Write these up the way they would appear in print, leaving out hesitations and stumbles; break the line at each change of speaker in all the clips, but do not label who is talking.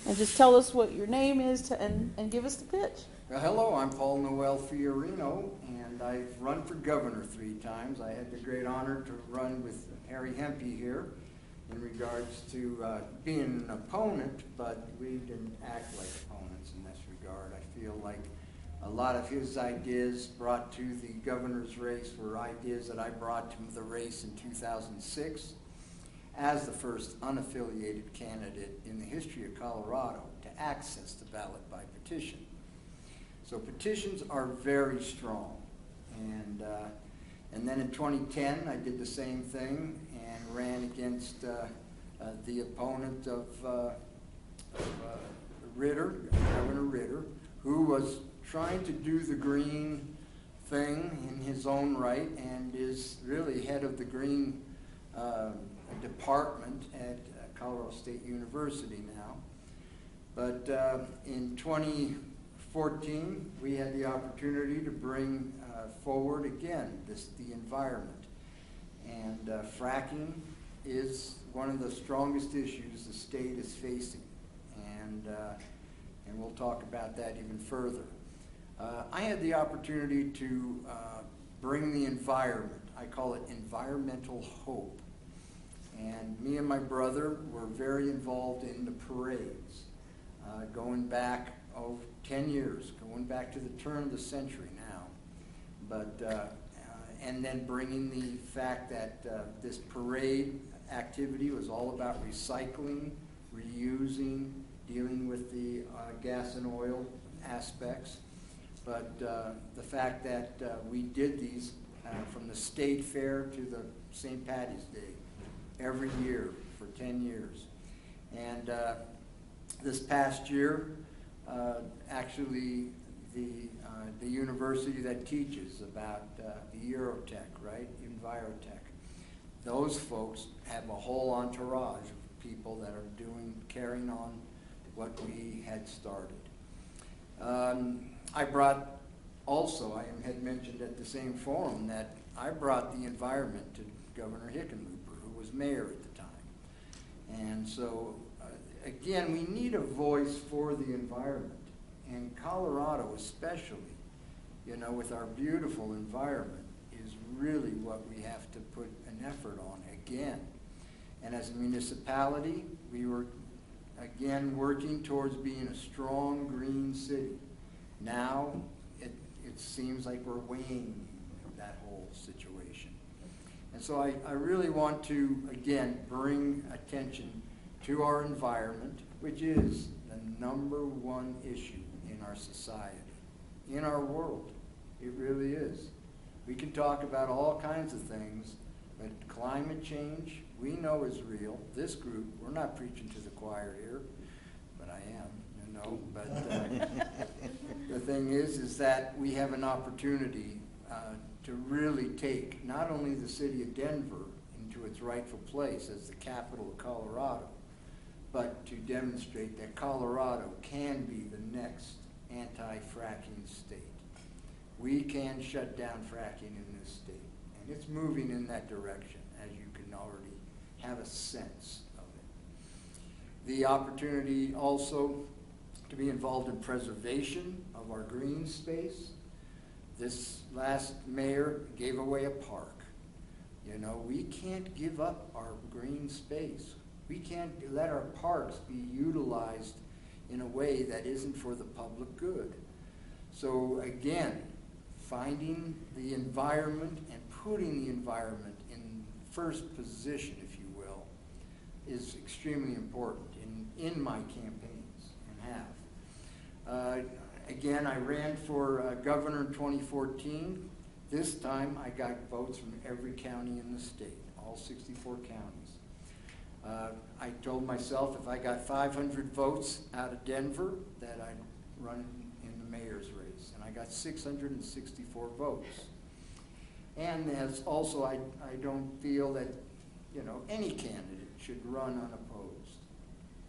And just tell us what your name is and give us the pitch.
Well, hello, I'm Paul Noel Fiorino, and I've run for governor 3 times. I had the great honor to run with Harry Hempy here in regards to being an opponent, but we didn't act like opponents in this regard. I feel like a lot of his ideas brought to the governor's race were ideas that I brought to the race in 2006 as the first unaffiliated candidate in the history of Colorado to access the ballot by petition. So petitions are very strong. And then in 2010, I did the same thing and ran against the opponent of Ritter, Governor Ritter, who was trying to do the green thing in his own right and is really head of the green department at Colorado State University now. But in 2014, we had the opportunity to bring forward again the environment. And fracking is one of the strongest issues the state is facing. And we'll talk about that even further. I had the opportunity to bring the environment. I call it environmental hope. And me and my brother were very involved in the parades, going back 10 years, going back to the turn of the century now. But and then bringing the fact that this parade activity was all about recycling, reusing, dealing with the gas and oil aspects. But the fact that we did these from the state fair to the St. Patty's Day every year for 10 years. And this past year, actually the university that teaches about the Eurotech, right, Envirotech, those folks have a whole entourage of people that are carrying on what we had started. I brought also, I had mentioned at the same forum that I brought the environment to Governor Hickenlooper, who was mayor at the time. And so, again, we need a voice for the environment. And Colorado especially, with our beautiful environment, is really what we have to put an effort on again. And as a municipality, we were, again, working towards being a strong green city. Now, it seems like we're weighing that whole situation. And so I really want to, again, bring attention to our environment, which is the #1 issue in our society, in our world. It really is. We can talk about all kinds of things, but climate change, we know is real. This group, we're not preaching to the choir here, but I am. But the thing is that we have an opportunity to really take not only the city of Denver into its rightful place as the capital of Colorado, but to demonstrate that Colorado can be the next anti-fracking state. We can shut down fracking in this state, and it's moving in that direction, as you can already have a sense of it. The opportunity also to be involved in preservation of our green space. This last mayor gave away a park. We can't give up our green space. We can't let our parks be utilized in a way that isn't for the public good. So again, finding the environment and putting the environment in first position, if you will, is extremely important in my campaigns and have. Again, I ran for governor in 2014. This time I got votes from every county in the state, all 64 counties. I told myself if I got 500 votes out of Denver that I'd run in the mayor's race, and I got 664 votes. And as also, I don't feel that any candidate should run unopposed.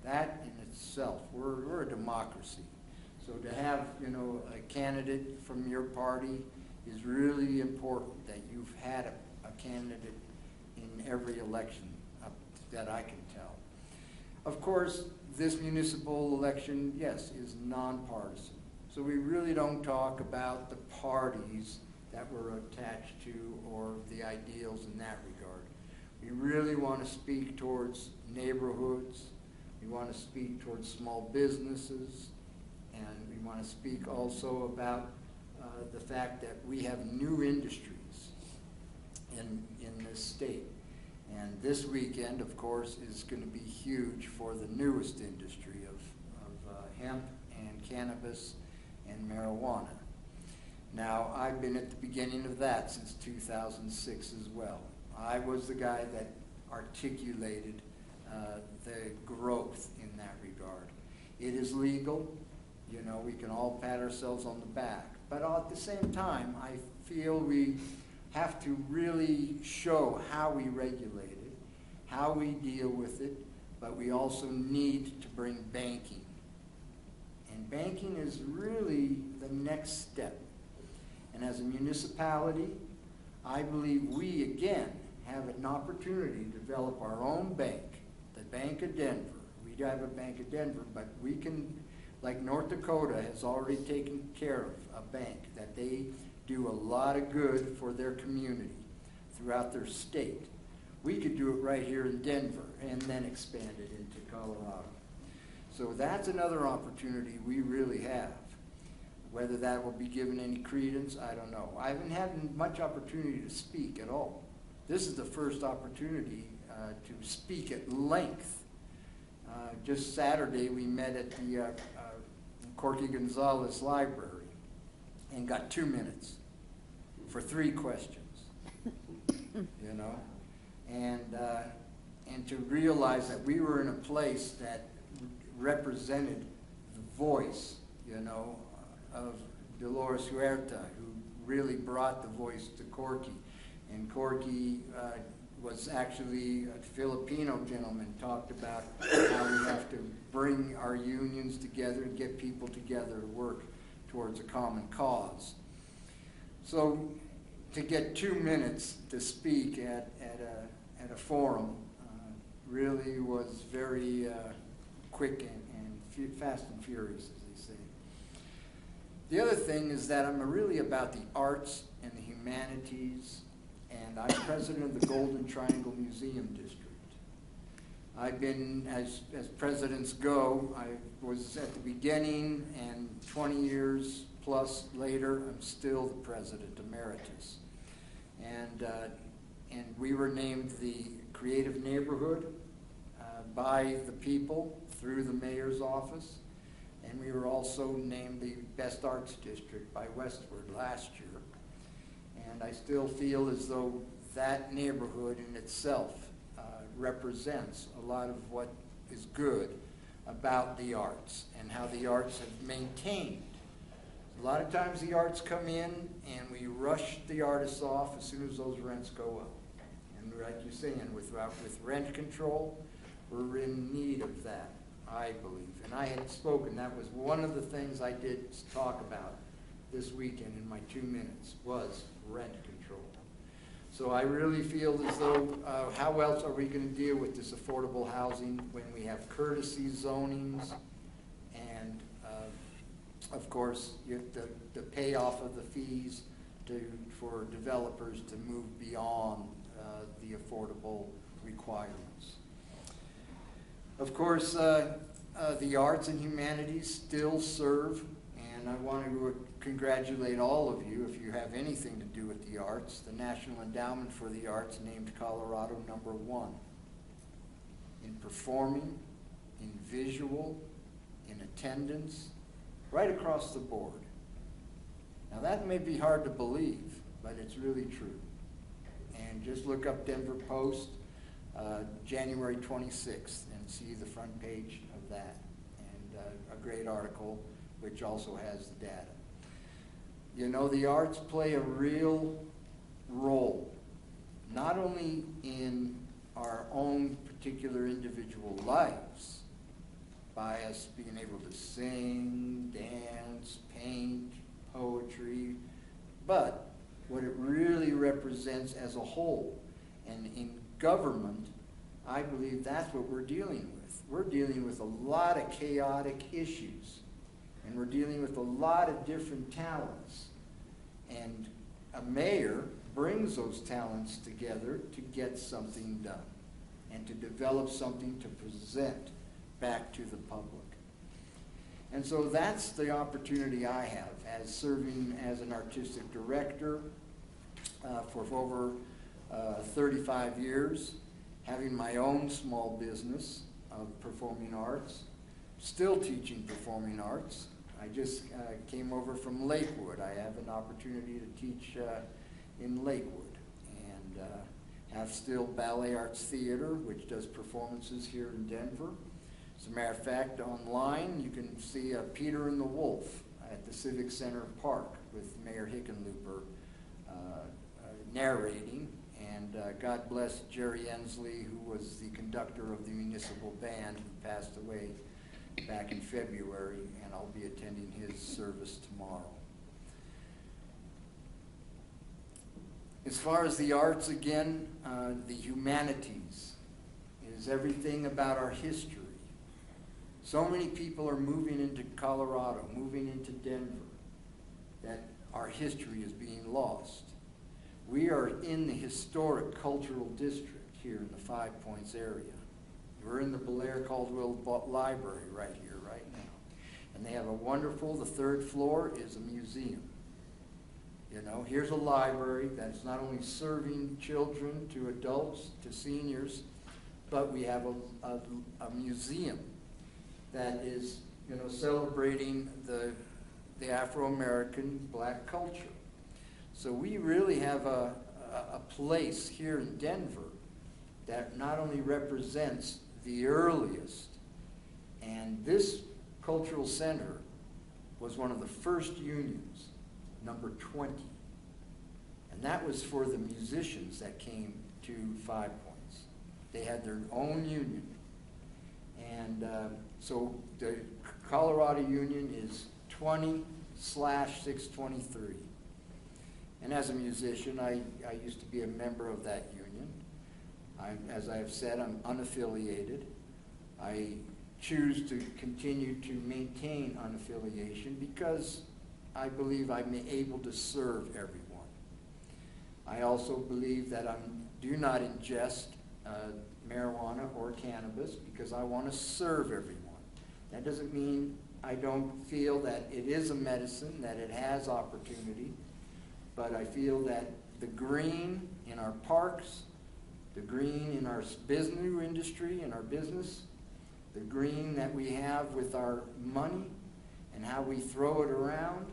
That in itself, we're a democracy. So to have a candidate from your party is really important, that you've had a candidate in every election that I can tell. Of course, this municipal election, yes, is nonpartisan. So we really don't talk about the parties that we're attached to or the ideals in that regard. We really want to speak towards neighborhoods. We want to speak towards small businesses. And we want to speak also about the fact that we have new industries in this state. And this weekend, of course, is going to be huge for the newest industry of hemp and cannabis and marijuana. Now, I've been at the beginning of that since 2006 as well. I was the guy that articulated the growth in that regard. It is legal. You know, we can all pat ourselves on the back. But at the same time, I feel we have to really show how we regulate it, how we deal with it, but we also need to bring banking. And banking is really the next step. And as a municipality, I believe we, again, have an opportunity to develop our own bank, the Bank of Denver. We have a Bank of Denver, but we can, like North Dakota has already taken care of a bank, that they do a lot of good for their community throughout their state. We could do it right here in Denver and then expand it into Colorado. So that's another opportunity we really have. Whether that will be given any credence, I don't know. I haven't had much opportunity to speak at all. This is the first opportunity to speak at length. Just Saturday we met at the Corky Gonzalez Library and got 2 minutes for 3 questions, you know, and to realize that we were in a place that represented the voice, you know, of Dolores Huerta, who really brought the voice to Corky. And Corky was actually a Filipino gentleman, talked about how we have to bring our unions together and get people together to work towards a common cause. So to get 2 minutes to speak at a forum really was very quick and fast and furious, as they say. The other thing is that I'm really about the arts and the humanities, and I'm president of the Golden Triangle Museum District. I've been, as presidents go, I was at the beginning, and 20 years plus later, I'm still the president emeritus. And we were named the Creative Neighborhood by the people through the mayor's office. And we were also named the Best Arts District by Westward last year. And I still feel as though that neighborhood in itself represents a lot of what is good about the arts and how the arts have maintained. A lot of times the arts come in and we rush the artists off as soon as those rents go up. And like you're saying, with rent control, we're in need of that, I believe. And I had spoken, that was one of the things I did talk about this weekend in my 2 minutes, was rent control. So I really feel as though, how else are we going to deal with this affordable housing when we have courtesy zonings and, of course, you have the payoff of the fees for developers to move beyond the affordable requirements. Of course, the arts and humanities still serve, and I want to congratulate all of you if you have anything to do with the arts. The National Endowment for the Arts named Colorado #1 in performing, in visual, in attendance, right across the board. Now that may be hard to believe, but it's really true. And just look up Denver Post, January 26th, and see the front page of that. And a great article which also has the data. You know, the arts play a real role, not only in our own particular individual lives, by us being able to sing, dance, paint, poetry, but what it really represents as a whole. And in government, I believe that's what we're dealing with. with. We're dealing with a lot of chaotic issues, and we're dealing with a lot of different talents. And a mayor brings those talents together to get something done and to develop something to present back to the public. And so that's the opportunity I have as serving as an artistic director for over 35 years, having my own small business of performing arts, still teaching performing arts. I just came over from Lakewood. I have an opportunity to teach in Lakewood, and have still Ballet Arts Theater, which does performances here in Denver. As a matter of fact, online you can see Peter and the Wolf at the Civic Center Park with Mayor Hickenlooper narrating. And God bless Jerry Ensley, who was the conductor of the municipal band, who passed away back in February, and I'll be attending his service tomorrow. As far as the arts, again, the humanities is everything about our history. So many people are moving into Colorado, moving into Denver, that our history is being lost. We are in the historic cultural district here in the Five Points area. We're in the Blair Caldwell Library right here, right now. And they have a wonderful, the third floor is a museum. You know, here's a library that's not only serving children to adults to seniors, but we have a museum that is, you know, celebrating the Afro-American black culture. So we really have a place here in Denver that not only represents the earliest, and this cultural center was one of the first unions, number 20. And that was for the musicians that came to 5 Points. They had their own union. And so the Colorado Union is 20/623. And as a musician, I used to be a member of that union. As I have said, I'm unaffiliated. I choose to continue to maintain unaffiliation because I believe I'm able to serve everyone. I also believe that I do not ingest marijuana or cannabis because I want to serve everyone. That doesn't mean I don't feel that it is a medicine, that it has opportunity, but I feel that the green in our parks, the green in our business industry, in our business, the green that we have with our money and how we throw it around,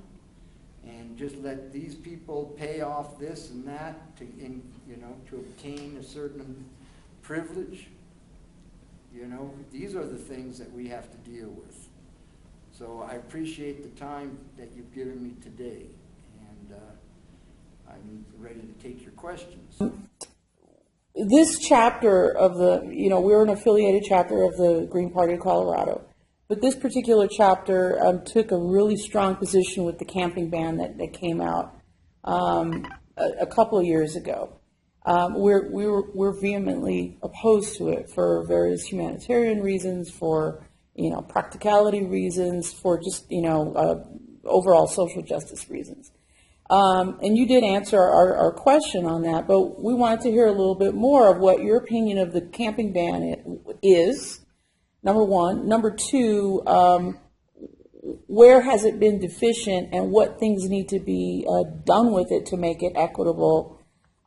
and just let these people pay off this and that to obtain a certain privilege. You know, these are the things that we have to deal with. So I appreciate the time that you've given me today, and I'm ready to take your questions.
This chapter of we're an affiliated chapter of the Green Party of Colorado, but this particular chapter took a really strong position with the camping ban that came out a couple of years ago. We're vehemently opposed to it for various humanitarian reasons, for practicality reasons, for just overall social justice reasons. And you did answer our question on that, but we wanted to hear a little bit more of what your opinion of the camping ban is, number one. Number two, where has it been deficient and what things need to be done with it to make it equitable?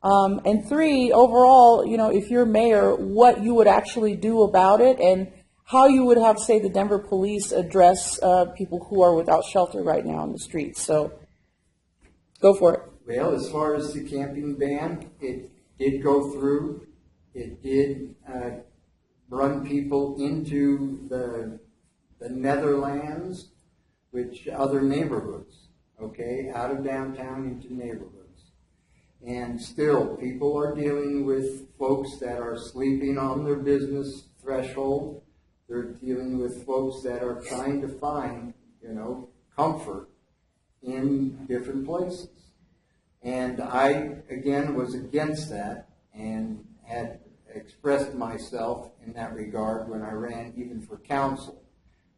And three, overall, if you're mayor, what you would actually do about it and how you would have, say, the Denver police address people who are without shelter right now on the streets. So go for it.
Well, as far as the camping ban, it did go through. It did run people into the Netherlands, which other neighborhoods, okay, out of downtown into neighborhoods. And still, people are dealing with folks that are sleeping on their business threshold. They're dealing with folks that are trying to find, comfort in different places. And I, again, was against that and had expressed myself in that regard when I ran even for council,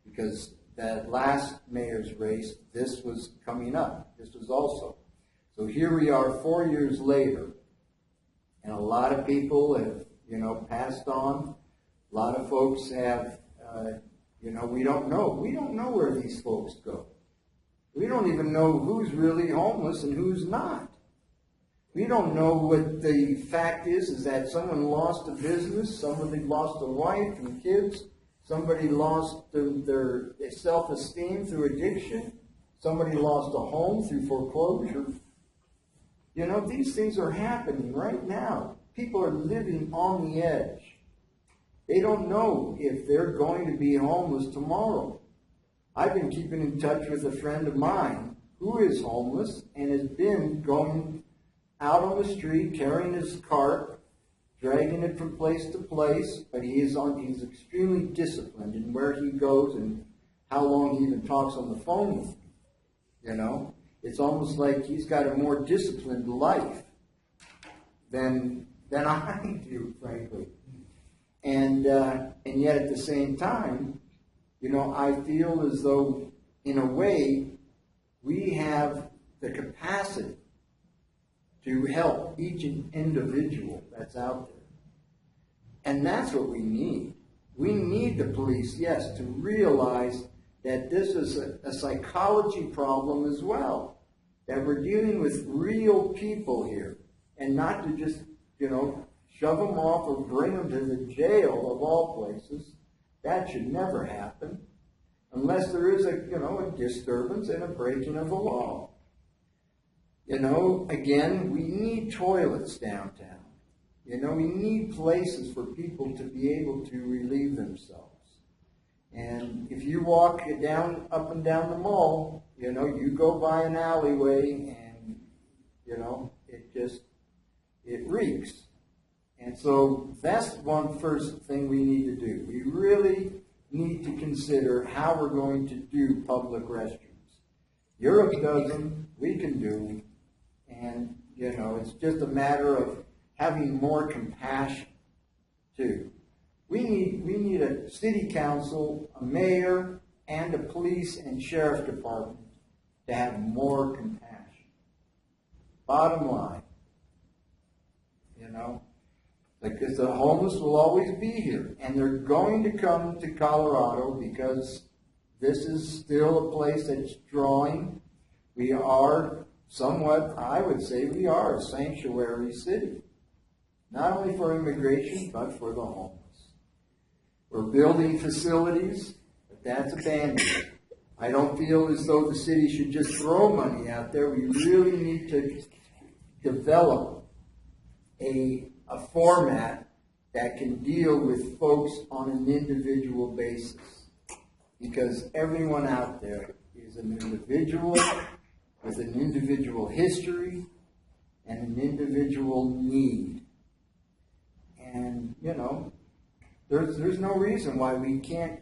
because that last mayor's race, this was coming up. This was also. So here we are 4 years later, and a lot of people have, passed on. A lot of folks have, we don't know. We don't know where these folks go. We don't even know who's really homeless and who's not. We don't know what the fact is that someone lost a business, somebody lost a wife and kids, somebody lost their self-esteem through addiction, somebody lost a home through foreclosure. These things are happening right now. People are living on the edge. They don't know if they're going to be homeless tomorrow. I've been keeping in touch with a friend of mine who is homeless and has been going out on the street, carrying his cart, dragging it from place to place, but he's extremely disciplined in where he goes and how long he even talks on the phone with me. It's almost like he's got a more disciplined life than I do, frankly. And yet at the same time, I feel as though, in a way, we have the capacity to help each individual that's out there. And that's what we need. We need the police, yes, to realize that this is a psychology problem as well. That we're dealing with real people here, and not to just, shove them off or bring them to the jail of all places. That should never happen unless there is a disturbance and a breaking of the law. Again, we need toilets downtown. We need places for people to be able to relieve themselves. And if you walk up and down the mall, you go by an alleyway and, it reeks. And so that's one first thing we need to do. We really need to consider how we're going to do public restrooms. Europe does them, we can do them. And, it's just a matter of having more compassion, too. We need a city council, a mayor, and a police and sheriff department to have more compassion. Bottom line, because the homeless will always be here, and they're going to come to Colorado because this is still a place that's drawing. We are somewhat, I would say, we are a sanctuary city, not only for immigration, but for the homeless. We're building facilities, but that's abandoned. I don't feel as though the city should just throw money out there. We really need to develop a format that can deal with folks on an individual basis. Because everyone out there is an individual with an individual history and an individual need. And, there's no reason why we can't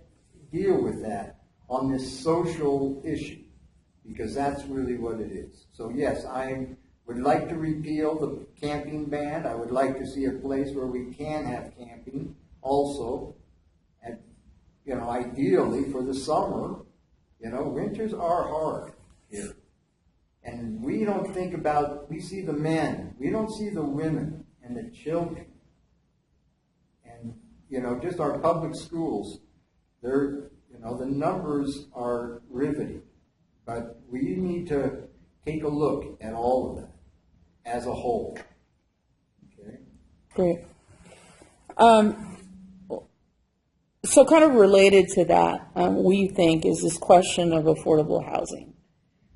deal with that on this social issue, because that's really what it is. So yes, I would like to repeal the camping ban. I would like to see a place where we can have camping also, and ideally for the summer. Winters are hard here, and we don't think about. We see the men, we don't see the women and the children. And just our public schools, they're, the numbers are riveting. But we need to take a look at all of that as a whole. Okay?
Great. So kind of related to that, we think, is this question of affordable housing.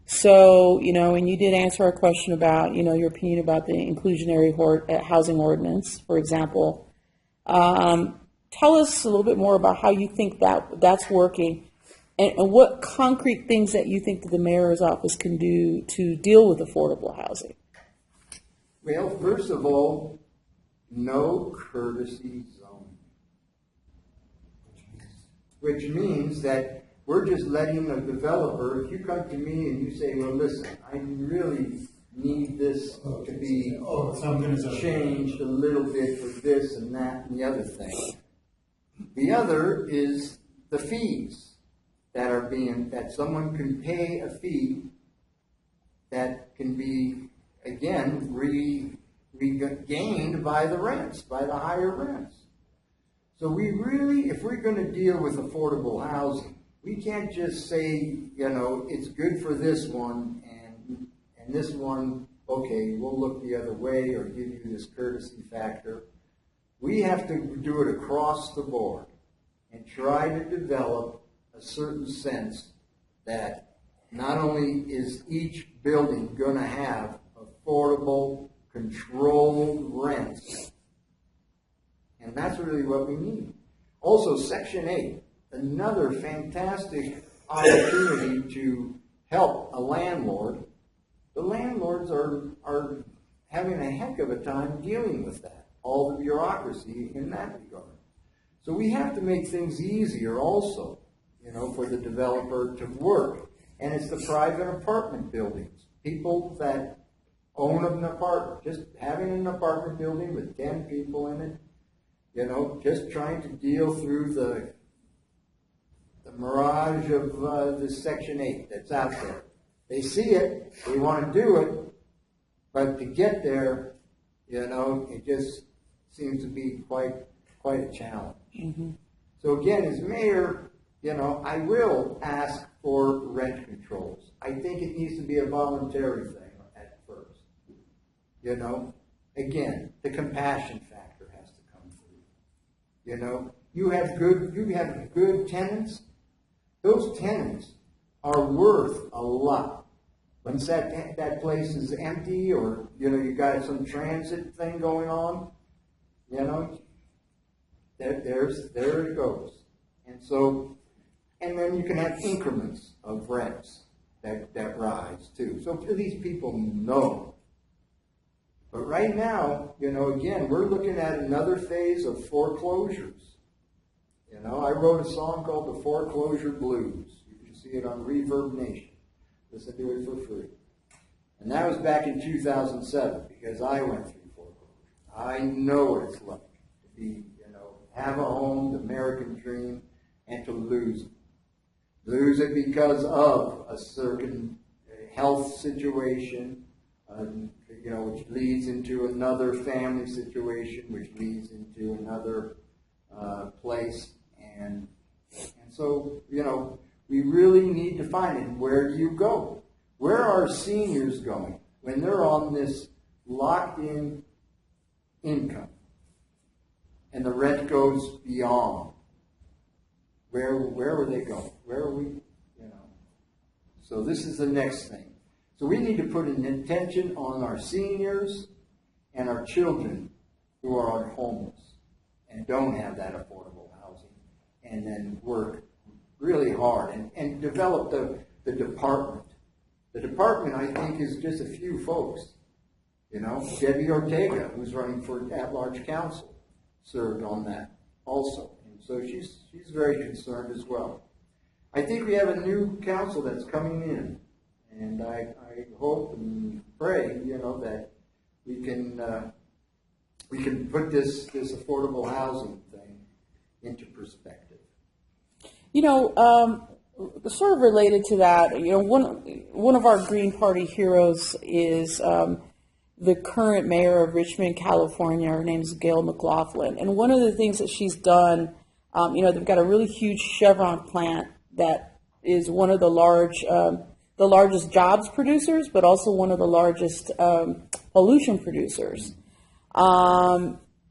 So, and you did answer our question about, your opinion about the inclusionary housing ordinance, for example. Tell us a little bit more about how you think that's working, and what concrete things that you think that the mayor's office can do to deal with affordable housing.
Well, first of all, no courtesy zone, which means that we're just letting a developer, if you come to me and you say, well, listen, need this to be
something is
changed a little bit for this and that and the other thing. The other is the fees that someone can pay a fee that can be, again, regained by the rents, by the higher rents. So we really, if we're going to deal with affordable housing, we can't just say, it's good for this one and this one, okay, we'll look the other way or give you this courtesy factor. We have to do it across the board and try to develop a certain sense that not only is each building going to have affordable, controlled rents, and that's really what we need. Also, Section 8, another fantastic opportunity to help a landlord. The landlords are having a heck of a time dealing with that, all the bureaucracy in that regard. So we have to make things easier also, for the developer to work. And it's the private apartment buildings. People that own an apartment, just having an apartment building with 10 people in it, just trying to deal through the mirage of this Section 8 that's out there. They see it, they want to do it, but to get there, it just seems to be quite a challenge. Mm-hmm. So again, as mayor, I will ask for rent controls. I think it needs to be a voluntary thing at first. Again, the compassion factor has to come through. You have good tenants. Those tenants are worth a lot. Once that place is empty, or you got some transit thing going on, there it goes. And then you can have increments of rents that rise too. So these people know. But right now, again, we're looking at another phase of foreclosures. I wrote a song called The Foreclosure Blues. You can see it on Reverb Nation. Listen to it for free. And that was back in 2007 because I went through foreclosure. I know what it's like to be, have a home, the American dream, and to lose it. Lose it because of a certain health situation, which leads into another family situation, which leads into another place. And so, we really need to find it. Where do you go? Where are seniors going when they're on this locked-in income and the rent goes beyond? Where are they going? Where are we? So this is the next thing. So we need to put an attention on our seniors and our children who are homeless and don't have that affordable housing, and then work really hard and develop the department. The department, I think, is just a few folks. Debbie Ortega, who's running for at-large council, served on that also. And so she's very concerned as well. I think we have a new council that's coming in, and I hope and pray, that we can put this affordable housing thing into perspective.
Sort of related to that, one of our Green Party heroes is the current mayor of Richmond, California. Her name is Gail McLaughlin, and one of the things that she's done, they've got a really huge Chevron plant that is one of the largest jobs producers, but also one of the largest pollution producers.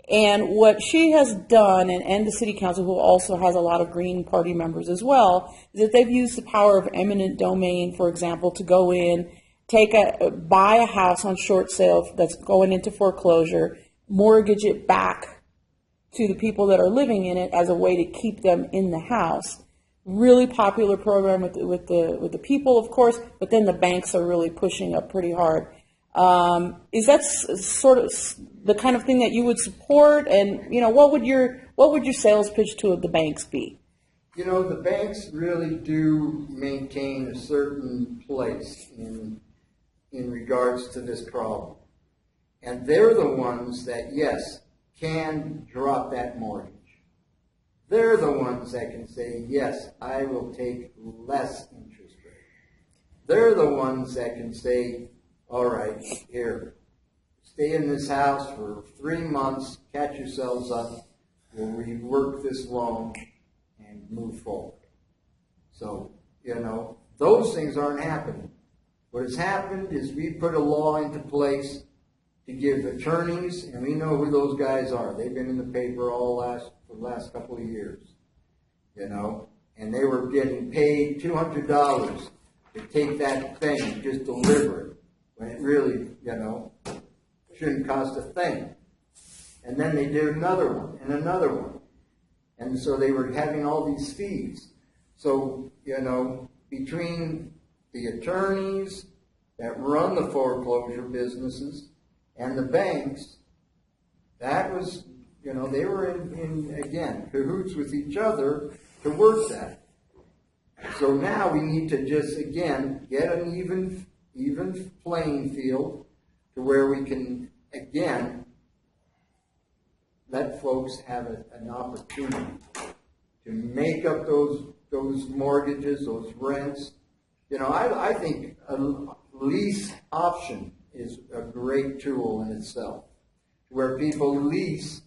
And what she has done, and the city council, who also has a lot of Green Party members as well, is that they've used the power of eminent domain, for example, to go in, buy a house on short sale that's going into foreclosure, mortgage it back to the people that are living in it as a way to keep them in the house. Really popular program with the people, of course, but then the banks are really pushing up pretty hard. Is that sort of the kind of thing that you would support? And what would your sales pitch to the banks be?
The banks really do maintain a certain place in regards to this problem. And they're the ones that, yes, can drop that mortgage. They're the ones that can say, yes, I will take less interest rate. They're the ones that can say, all right, here, stay in this house for 3 months, catch yourselves up, we'll rework this loan and move forward. So, those things aren't happening. What has happened is we put a law into place to give attorneys, and we know who those guys are. They've been in the paper for the last couple of years, and they were getting paid $200 to take that thing and just deliver it, when it really, shouldn't cost a thing. And then they did another one and another one. And so they were having all these fees. So, between the attorneys that run the foreclosure businesses and the banks, that was, they were in again, cahoots with each other to work that. So now we need to just, again, get an even playing field to where we can, again, let folks have an opportunity to make up those mortgages, those rents. I think a lease option is a great tool in itself, where people lease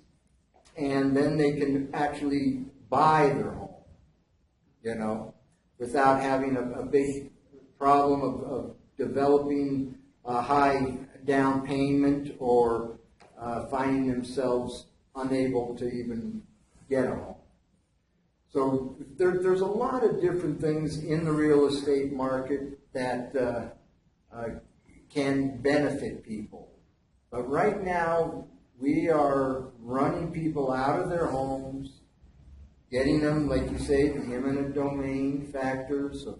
and then they can actually buy their home, without having a big problem of developing a high down payment or finding themselves unable to even get a home. So there's a lot of different things in the real estate market that can benefit people. But right now, we are running people out of their homes, getting them, like you say, the eminent domain factors of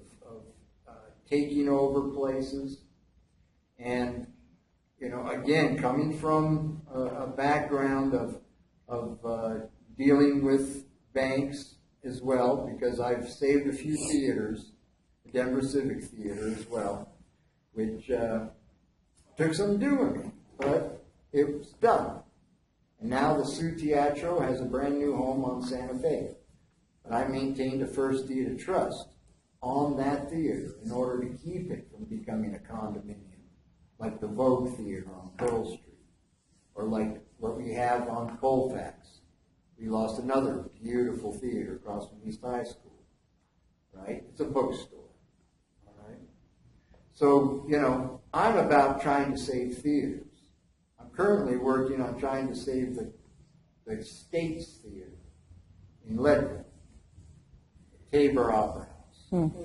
taking over places. And, again, coming from a background of dealing with banks as well, because I've saved a few theaters, the Denver Civic Theater as well, which took some doing, but it was done. And now the Sioux Teatro has a brand new home on Santa Fe. But I maintained a First Deed of Trust on that theater in order to keep it from becoming a condominium, like the Vogue Theater on Pearl Street, or like what we have on Colfax. We lost another beautiful theater across from East High School, right? It's a bookstore, all right? So, I'm about trying to save theaters. I'm currently working on trying to save the States Theater in Leadville, Tabor Opera House. And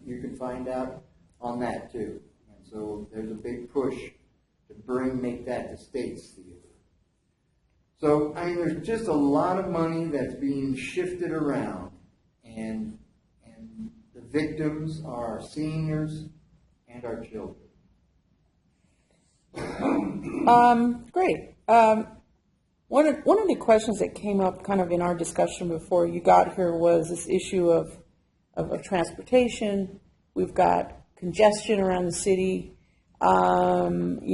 you can find out on that too. And so there's a big push to make that the States Theater. So, there's just a lot of money that's being shifted around, and the victims are our seniors and our children.
Great. One of the questions that came up kind of in our discussion before you got here was this issue of transportation. We've got congestion around the city. Obviously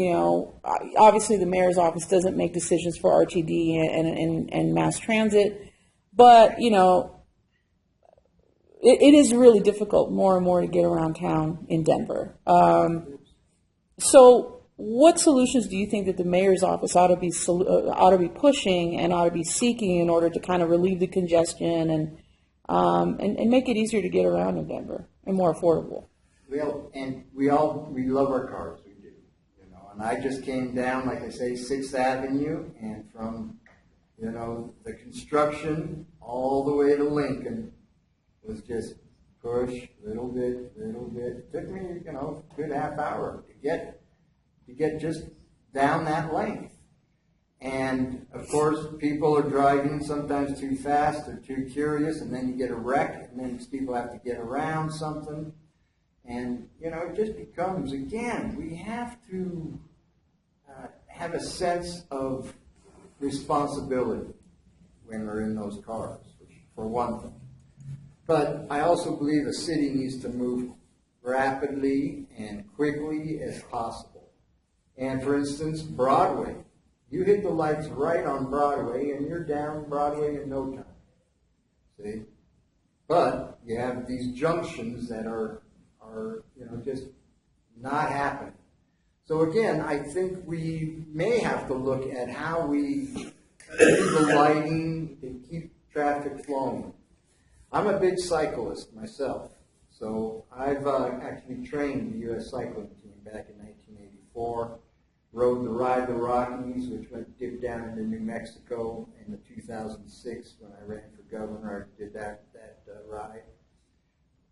the mayor's office doesn't make decisions for RTD and mass transit, but, it is really difficult more and more to get around town in Denver. So what solutions do you think that the mayor's office ought to be pushing and ought to be seeking in order to kind of relieve the congestion and make it easier to get around in Denver and more affordable?
Well, and we love our cars, we do, and I just came down, like I say, 6th Avenue, and from, the construction all the way to Lincoln was just push, little bit. It took me, a good half hour to get just down that length. And, of course, people are driving sometimes too fast or too curious, and then you get a wreck, and then people have to get around something. And, it just becomes, again, we have to have a sense of responsibility when we're in those cars, for one thing. But I also believe the city needs to move rapidly and quickly as possible. And for instance, Broadway. You hit the lights right on Broadway and you're down Broadway in no time. See? But you have these junctions that are just not happening. So again, I think we may have to look at how we do the lighting and keep traffic flowing. I'm a big cyclist myself, so I've actually trained the U.S. cycling team back in 1984. Rode the Ride the Rockies, which went dipped down into New Mexico in the 2006 when I ran for governor. I did that ride.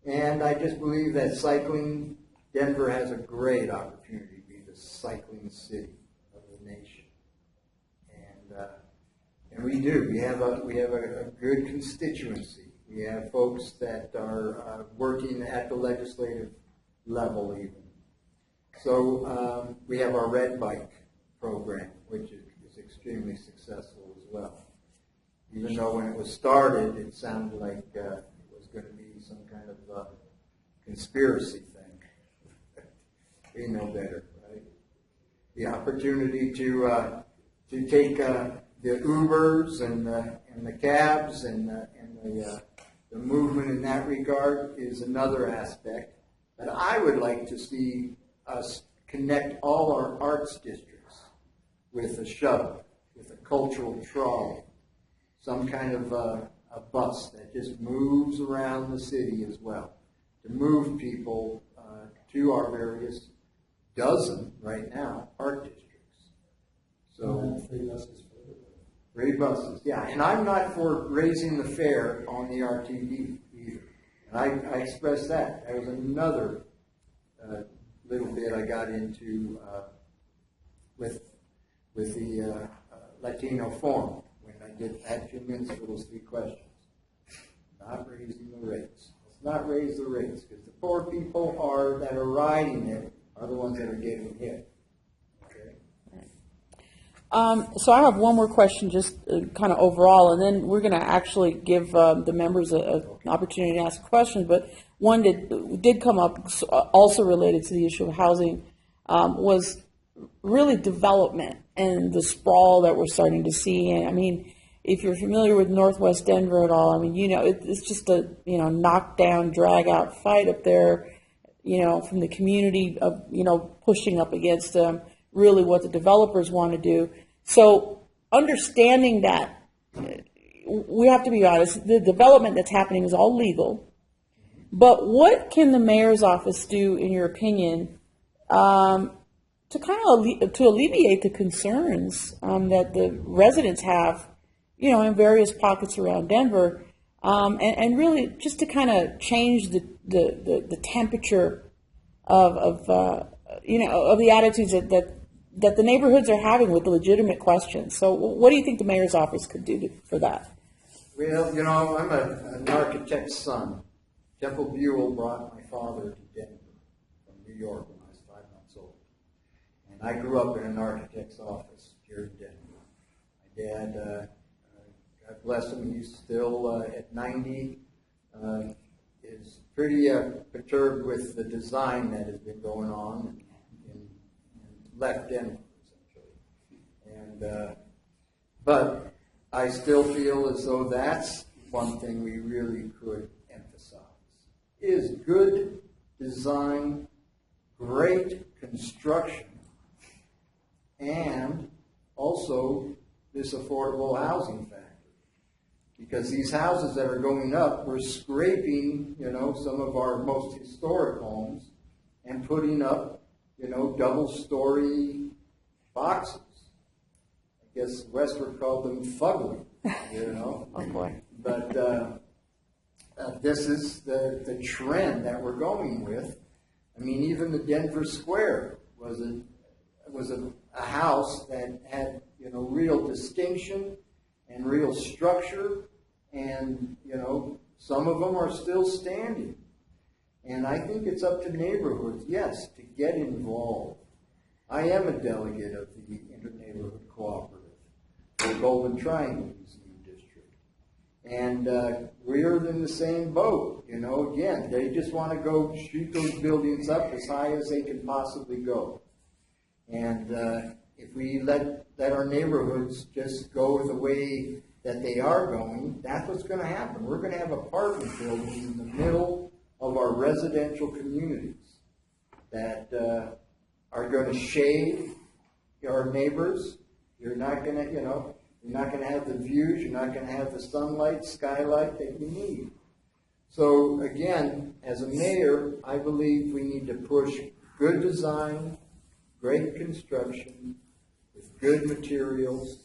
And I just believe that cycling, Denver has a great opportunity to be the cycling city of the nation. And we do. We have a good constituency. We have folks that are working at the legislative level even. So we have our Red Bike program, which is extremely successful as well. Even though when it was started, it sounded like it was going to be some kind of conspiracy thing. We know better, right? The opportunity to take the Ubers and the cabs and the movement in that regard is another aspect. But I would like to see us connect all our arts districts with a shuttle, with a cultural trolley, some kind of a bus that just moves around the city as well, to move people to our various dozen right now art districts. So free buses, yeah. And I'm not for raising the fare on the RTD either. And I expressed that. That was another little bit I got into with the Latino Forum when I had 2 minutes for those 3 questions. Not raising the rates. Let's not raise the rates because the poor people that are riding it are the ones that are getting hit.
So I have one more question, just kind of overall, and then we're going to actually give the members an opportunity to ask questions. But one that did come up, also related to the issue of housing, was really development and the sprawl that we're starting to see. And I mean, if you're familiar with Northwest Denver at all, I mean, it's just a knockdown, drag out fight up there. From the community of pushing up against really what the developers want to do. So understanding that, we have to be honest, the development that's happening is all legal. But what can the mayor's office do, in your opinion, to kind of to alleviate the concerns that the residents have, in various pockets around Denver, and really just to kind of change the temperature of the attitudes that the neighborhoods are having with legitimate questions. So what do you think the mayor's office could do for that?
Well, I'm an architect's son. Temple Buell brought my father to Denver from New York when I was 5 months old. And I grew up in an architect's office here in Denver. My dad, God bless him, he's still at 90, is pretty perturbed with the design that has been going on in left Denver, essentially. But I still feel as though that's one thing we really could emphasize, is good design, great construction, and also this affordable housing factor. Because these houses that are going up, we're scraping, some of our most historic homes and putting up, double-story boxes. I guess Westward called them fugly,
Oh boy.
But this is the trend that we're going with. I mean, even the Denver Square was a house that had, real distinction and real structure, and, some of them are still standing. And I think it's up to neighborhoods, yes, to get involved. I am a delegate of the Inter-Neighborhood Cooperative for Golden Triangle Museum District. And we're in the same boat, you know, again, they just want to go shoot those buildings up as high as they can possibly go. And if we let our neighborhoods just go the way that they are going, that's what's going to happen. We're going to have apartment buildings in the middle of our residential communities that are going to shade our neighbors. You're not going to, you know, you're not going to have the views, you're not going to have the sunlight, skylight that you need. So again, as a mayor, I believe we need to push good design, great construction, with good materials,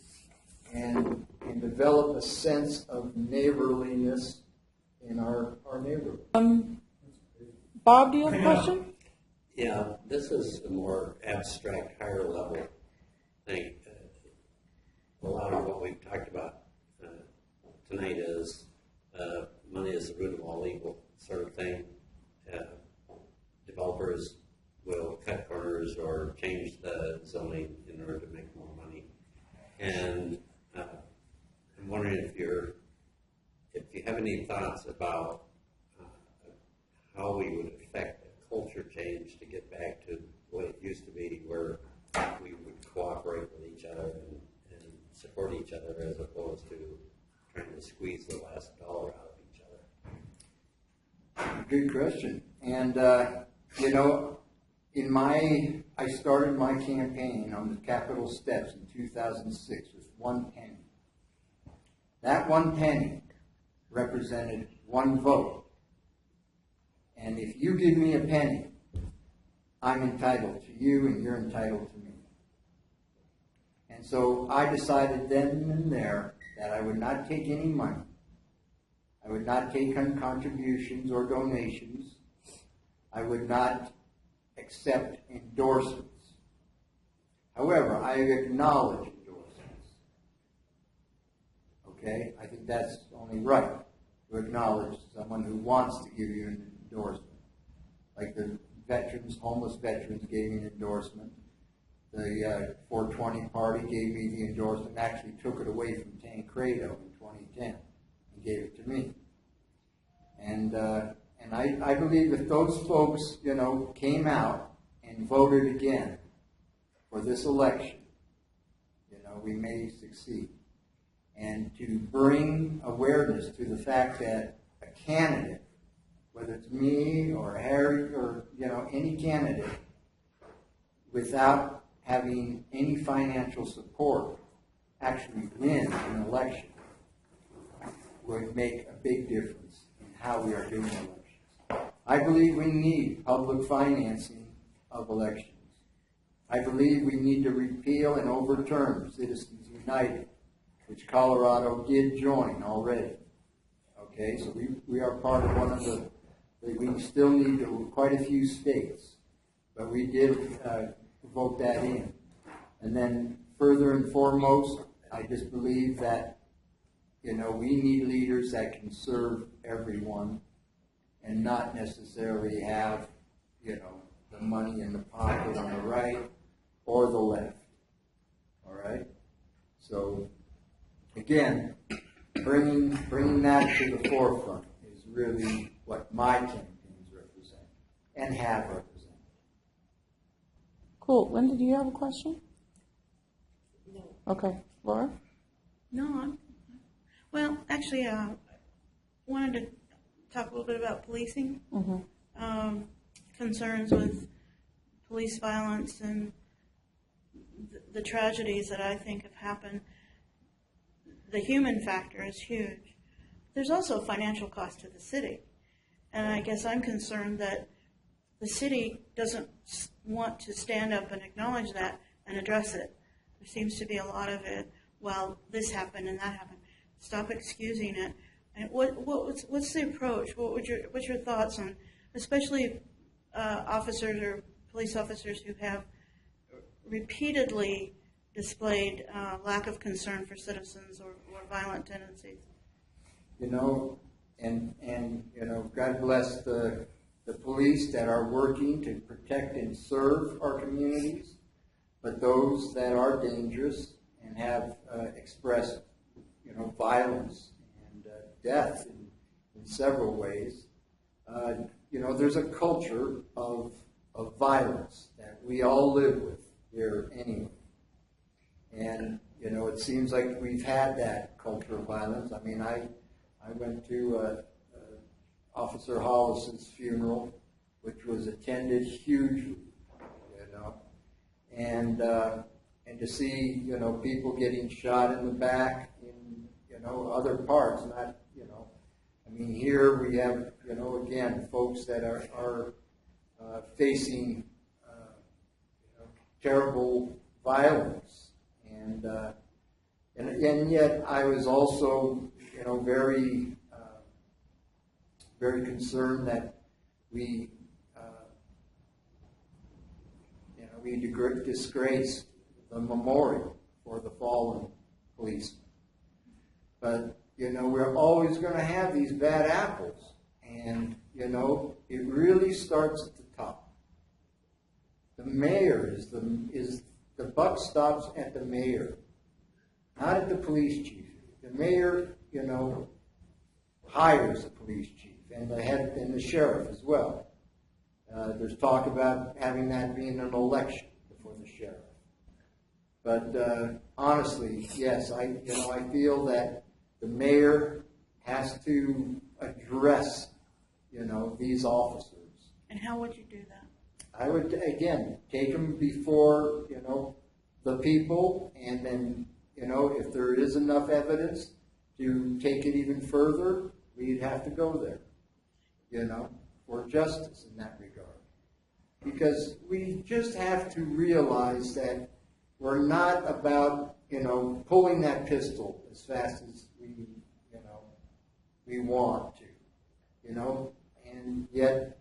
and develop a sense of neighborliness in our neighborhood.
Bob, do you have a question?
Yeah, this is a more abstract, higher level thing. A lot of what we've talked about tonight is money is the root of all evil sort of thing. Developers will cut corners or change the zoning in order to make more money. And I'm wondering if you have any thoughts about how we would affect a culture change to get back to what it used to be, where we would cooperate with each other and support each other as opposed to trying to squeeze the last dollar out of each other.
Good question. And, you know, I started my campaign on the Capitol steps in 2006 with 1 penny. That 1 penny represented 1 vote. And if you give me a penny, I'm entitled to you and you're entitled to me. And so I decided then and there that I would not take any money. I would not take contributions or donations. I would not accept endorsements. However, I acknowledge endorsements. Okay? I think that's only right to acknowledge someone who wants to give you an endorsement. Like the veterans, homeless veterans gave me an endorsement. The 420 party gave me the endorsement, actually took it away from Tancredo in 2010 and gave it to me. And I believe if those folks, you know, came out and voted again for this election, you know, we may succeed. And to bring awareness to the fact that a candidate, whether it's me or Harry or, you know, any candidate, without having any financial support, actually win an election, would make a big difference in how we are doing elections. I believe we need public financing of elections. I believe we need to repeal and overturn Citizens United, which Colorado did join already. Okay, so we are part of one of we still need quite a few states, but we did vote that in. And then further and foremost, I just believe that, you know, we need leaders that can serve everyone and not necessarily have, you know, the money in the pocket on the right or the left. All right? So, again, bringing that to the forefront is really what my campaigns represent and have represented.
Cool. Linda, do you have a question?
No.
Okay. Laura?
No. Well, actually, I wanted to talk a little bit about policing.
Mm-hmm.
Concerns with police violence and the tragedies that I think have happened. The human factor is huge. There's also a financial cost to the city. And I guess I'm concerned that the city doesn't want to stand up and acknowledge that and address it. There seems to be a lot of it, well, this happened and that happened. Stop excusing it. And what's the approach? What's your thoughts on, especially officers or police officers who have repeatedly displayed lack of concern for citizens or violent tendencies?
You know, and you know, God bless the police that are working to protect and serve our communities, but those that are dangerous and have expressed, you know, violence and death in several ways. There's a culture of violence that we all live with here anyway. And, it seems like we've had that culture of violence. I mean, I went to Officer Hollis's funeral, which was attended hugely, and to see, people getting shot in the back in, other parts, not, I mean, here we have, again, folks that are facing terrible violence, and yet I was also, very very concerned that we disgrace the memorial for the fallen policemen. But we're always going to have these bad apples, and it really starts at the top. The mayor is the buck stops at the mayor, not at the police chief. The mayor, hires the police chief and the head and the sheriff as well. There's talk about having that being an election before the sheriff. But honestly, yes, I feel that the mayor has to address, these officers.
And how would you do that?
I would, again, take them before, the people, and then, if there is enough evidence to take it even further, we'd have to go there, for justice in that regard. Because we just have to realize that we're not about, pulling that pistol as fast as we want to, and yet,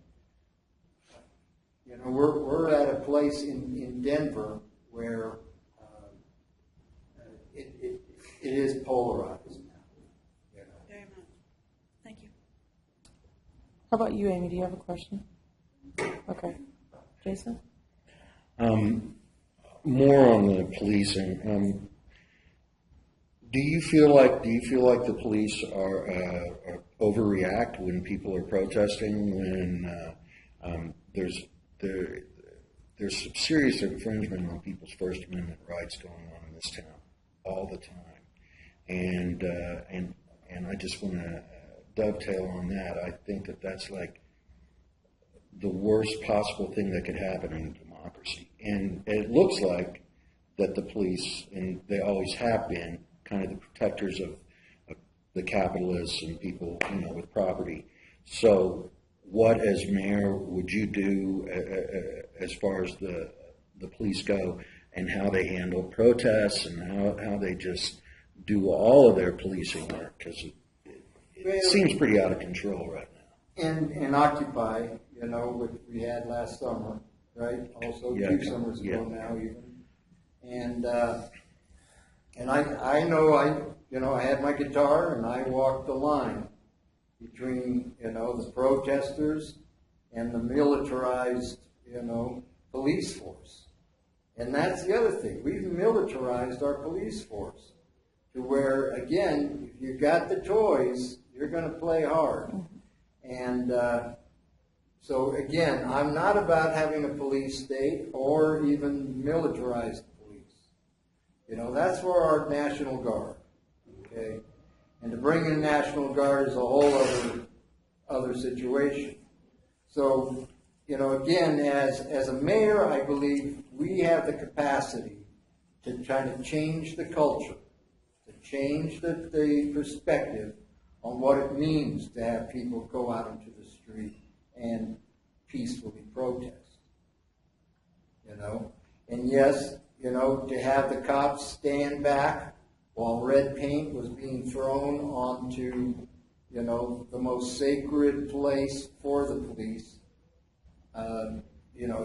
we're at a place in Denver where it is polarized now.
Very much. Thank you.
How about you, Amy? Do you have a question? Okay. Jason?
More on the policing. Do you feel like the police are overreact when people are protesting, when there's some serious infringement on people's First Amendment rights going on in this town all the time, and I just want to dovetail on that. I think that that's like the worst possible thing that could happen in a democracy, and it looks like that the police, and they always have been, kind of the protectors of the capitalists and people, with property. So what, as mayor, would you do as far as the police go, and how they handle protests, and how they just do all of their policing work? Because it seems pretty out of control right now.
And Occupy, which we had last summer, right? Also,
Yeah.
2 summers ago now even. And I know I had my guitar and I walked the line between, the protesters and the militarized, police force. And that's the other thing. We've militarized our police force to where, again, if you got the toys, you're going to play hard. And so, again, I'm not about having a police state or even militarized police. That's for our National Guard, okay? And to bring in National Guard is a whole other situation. So, again, as a mayor, I believe we have the capacity to try to change the culture, to change the perspective on what it means to have people go out into the street and peacefully protest. And yes, to have the cops stand back while red paint was being thrown onto, the most sacred place for the police,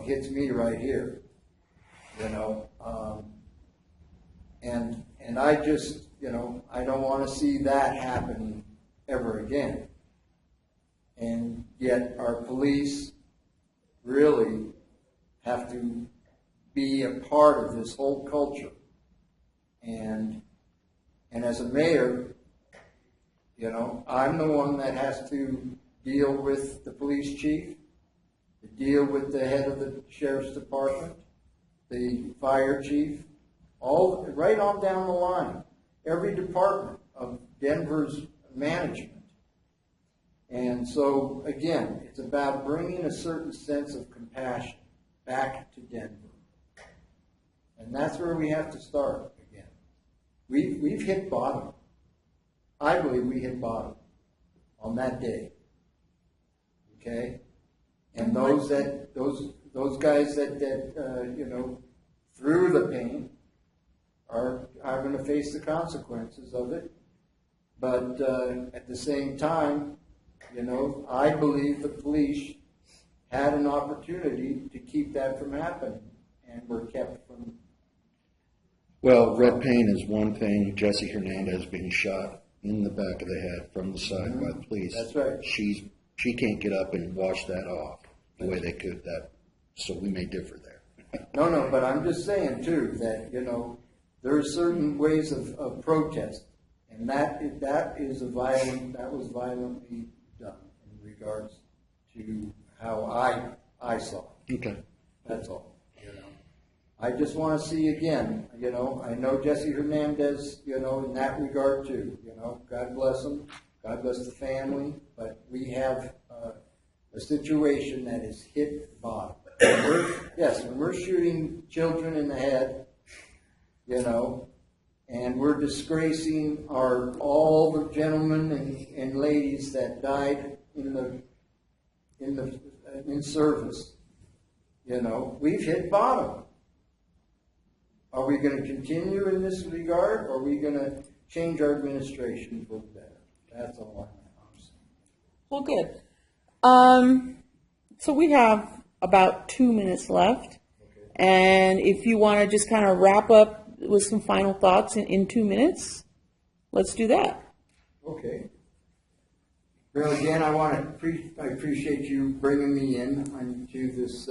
hits me right here, and I just, I don't want to see that happening ever again. And yet our police really have to be a part of this whole culture. And as a mayor, You know, I'm the one that has to deal with the police chief, to deal with the head of the sheriff's department, the fire chief, all right on down the line. Every department of Denver's management. And so, again, it's about bringing a certain sense of compassion back to Denver. And that's where we have to start again. We've hit bottom. I believe we hit bottom on that day. Okay? And those guys that you know, through the pain are going to face the consequences of it. But at the same time, you know, I believe the police had an opportunity to keep that from happening, and were kept from.
Well, red paint is one thing. Jesse Hernandez being shot in the back of the head from the side by the police.
That's right.
She can't get up and wash that off the way they could. So we may differ there.
No, but I'm just saying too that, you know, there are certain ways of protest, and that was violently done in regards to how I saw it.
Okay.
That's all. You know, I just want to see again. You know, I know Jesse Hernandez. You know, in that regard too. You know, God bless him. God bless the family. But we have a situation that has hit bottom. When we're shooting children in the head, you know, and we're disgracing all the gentlemen and ladies that died in service. You know, we've hit bottom. Are we going to continue in this regard, or are we going to change our administration for the better? That's all I'm saying.
Well, good. So we have about 2 minutes left. And if you want to just kind of wrap up with some final thoughts in 2 minutes, let's do that.
Okay. Well, again, I appreciate you bringing me into this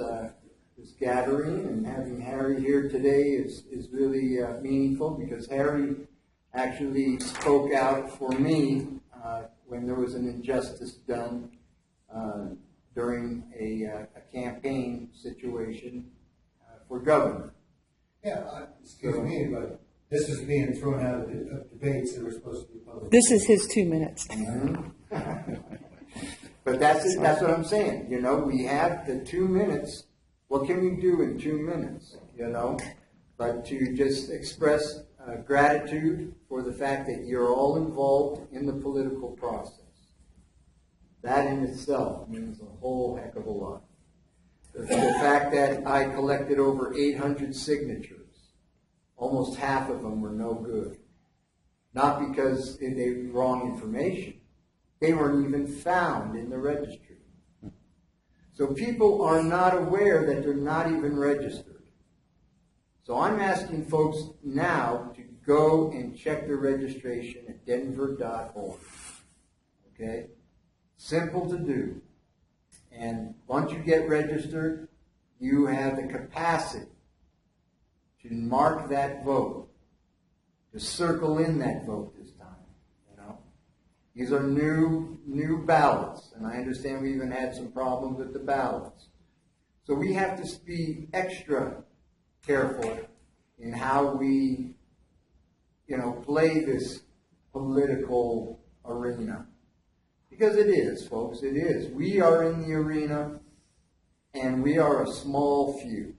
gathering, and having Harry here today is really meaningful, because Harry actually spoke out for me when there was an injustice done during a campaign situation for governor.
Yeah, excuse me, but this is being thrown out of debates that were supposed to be public.
This is his 2 minutes.
But that's what I'm saying. You know, we have the 2 minutes. What can we do in 2 minutes? You know, but to just express gratitude for the fact that you're all involved in the political process. That in itself means a whole heck of a lot. The fact that I collected over 800 signatures, almost half of them were no good. Not because they were wrong information. They weren't even found in the registry. So people are not aware that they're not even registered. So I'm asking folks now to go and check their registration at denver.org. Okay? Simple to do. And once you get registered, you have the capacity to mark that vote, to circle in that vote this time. You know, these are new ballots, and I understand we even had some problems with the ballots. So we have to be extra careful in how we, you know, play this political arena. Because it is, folks, it is. We are in the arena, and we are a small few.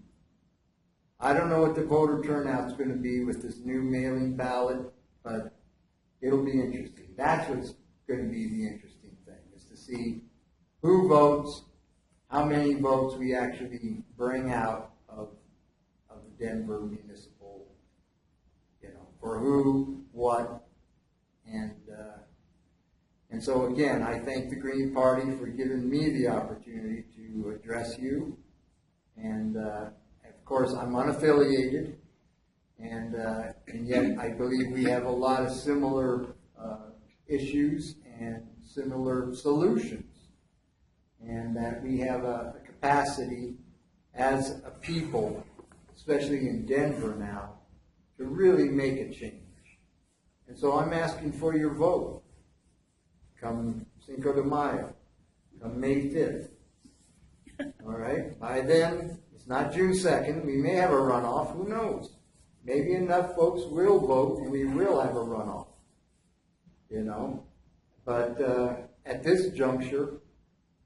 I don't know what the voter turnout is going to be with this new mailing ballot, but it'll be interesting. That's what's going to be the interesting thing, is to see who votes, how many votes we actually bring out of the Denver municipal, you know, for who, what, and so again, I thank the Green Party for giving me the opportunity to address you. And of course, I'm unaffiliated, and yet I believe we have a lot of similar issues and similar solutions, and that we have a capacity as a people, especially in Denver now, to really make a change. And so I'm asking for your vote. come Cinco de Mayo, come May 5th. All right? By then, it's not June 2nd. We may have a runoff. Who knows? Maybe enough folks will vote and we will have a runoff. You know? But at this juncture,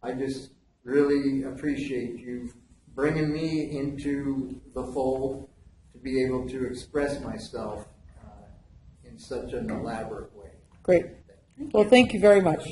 I just really appreciate you bringing me into the fold to be able to express myself in such an elaborate way.
Great. Well, thank you very much.